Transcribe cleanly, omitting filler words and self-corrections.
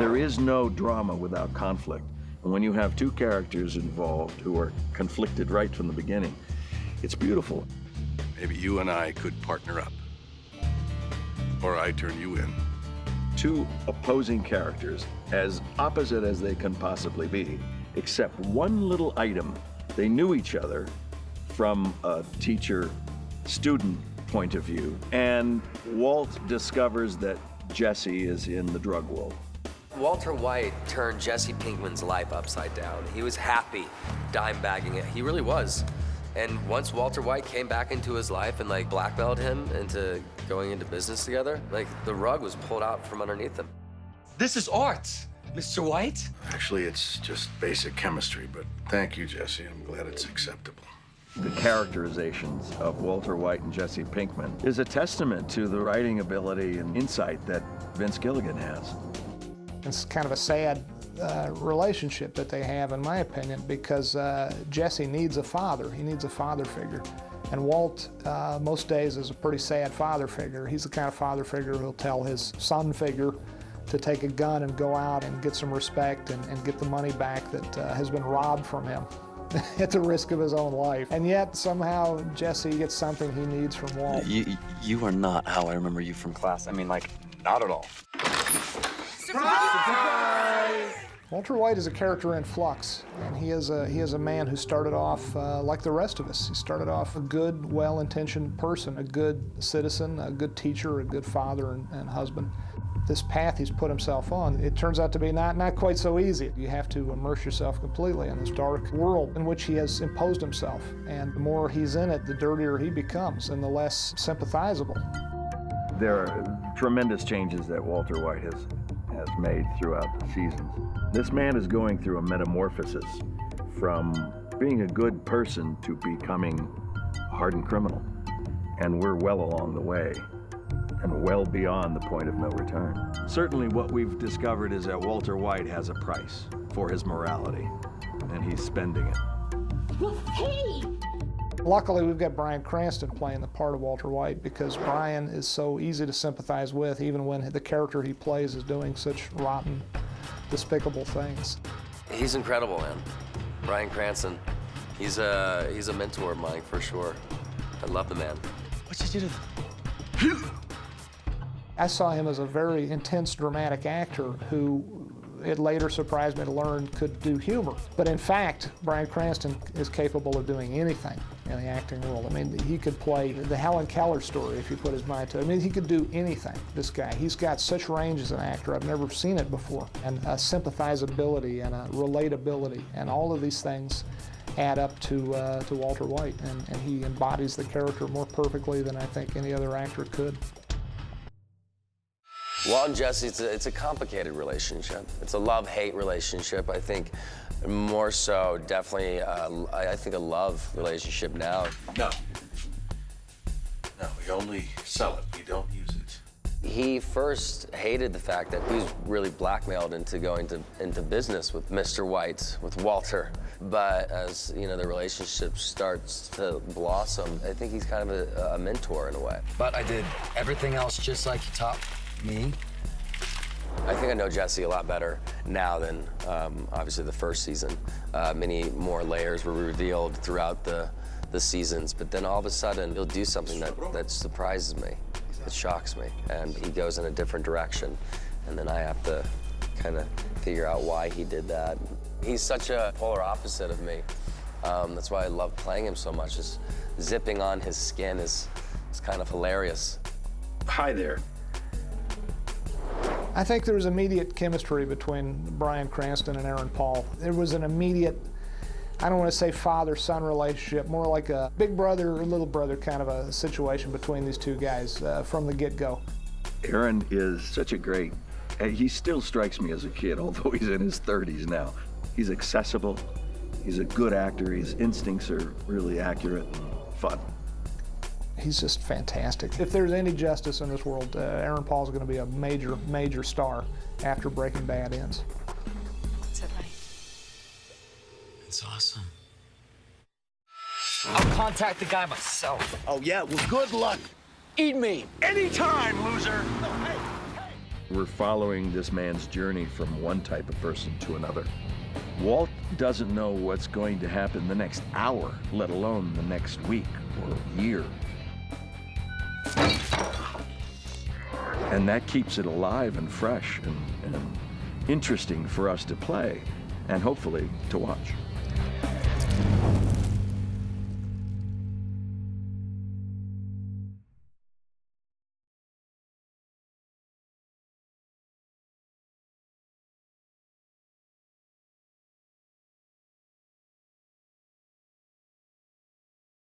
There is no drama without conflict. And when you have two characters involved who are conflicted right from the beginning, it's beautiful. Maybe you and I could partner up. Or I turn you in. Two opposing characters, as opposite as they can possibly be, except one little item. They knew each other from a teacher-student point of view, and Walt discovers that Jesse is in the drug world. Walter White turned Jesse Pinkman's life upside down. He was happy dime bagging it. He really was. And once Walter White came back into his life and like blackmailed him into going into business together, like the rug was pulled out from underneath him. This is art, Mr. White. Actually, it's just basic chemistry, but thank you, Jesse. I'm glad it's acceptable. The characterizations of Walter White and Jesse Pinkman is a testament to the writing ability and insight that Vince Gilligan has. It's kind of a sad relationship that they have, in my opinion, because Jesse needs a father. He needs a father figure. And Walt, most days, is a pretty sad father figure. He's the kind of father figure who'll tell his son figure to take a gun and go out and get some respect and get the money back that has been robbed from him at the risk of his own life. And yet, somehow, Jesse gets something he needs from Walt. You are not how I remember you from class. I mean, like, not at all. Surprise! Walter White is a character in flux, and he is a man who started off like the rest of us. He started off a good, well-intentioned person, a good citizen, a good teacher, a good father and husband. This path he's put himself on, it turns out to be not quite so easy. You have to immerse yourself completely in this dark world in which he has imposed himself. And the more he's in it, the dirtier he becomes and the less sympathizable. There are tremendous changes that Walter White has made throughout the seasons. This man is going through a metamorphosis from being a good person to becoming a hardened criminal. And we're well along the way and well beyond the point of no return. Certainly what we've discovered is that Walter White has a price for his morality, and he's spending it. Hey! Luckily, we've got Bryan Cranston playing the part of Walter White because Bryan is so easy to sympathize with, even when the character he plays is doing such rotten, despicable things. He's incredible, man. Bryan Cranston, he's a mentor of mine for sure. I love the man. What'd you do to them? I saw him as a very intense, dramatic actor who it later surprised me to learn could do humor. But in fact, Bryan Cranston is capable of doing anything in the acting world. I mean, he could play the Helen Keller story if he put his mind to it. I mean, he could do anything, this guy. He's got such range as an actor. I've never seen it before. And a sympathizability and a relatability and all of these things add up to Walter White. And he embodies the character more perfectly than I think any other actor could. Walt and Jesse, it's a complicated relationship. It's a love-hate relationship. I think more so, definitely, I think a love relationship now. No, we only sell it. We don't use it. He first hated the fact that he was really blackmailed into going into business with Mr. White, with Walter. But as you know, the relationship starts to blossom, I think he's kind of a mentor in a way. But I did everything else just like you taught me. I think I know Jesse a lot better now than obviously the first season. Many more layers were revealed throughout the seasons, but then all of a sudden he'll do something that surprises me. It shocks me, and he goes in a different direction, and then I have to kind of figure out why he did that. He's such a polar opposite of me. That's why I love playing him so much. Just zipping on his skin is kind of hilarious. Hi there. I think there was immediate chemistry between Bryan Cranston and Aaron Paul. There was an immediate, I don't want to say father-son relationship, more like a big brother or little brother kind of a situation between these two guys from the get-go. Aaron is such a great, he still strikes me as a kid, although he's in his 30s now. He's accessible, he's a good actor, his instincts are really accurate and fun. He's just fantastic. If there's any justice in this world, Aaron Paul's going to be a major, major star after Breaking Bad ends. What's it like? It's awesome. I'll contact the guy myself. Oh, yeah? Well, good luck. Eat me. Anytime, loser. We're following this man's journey from one type of person to another. Walt doesn't know what's going to happen the next hour, let alone the next week or year. And that keeps it alive and fresh and interesting for us to play and hopefully to watch.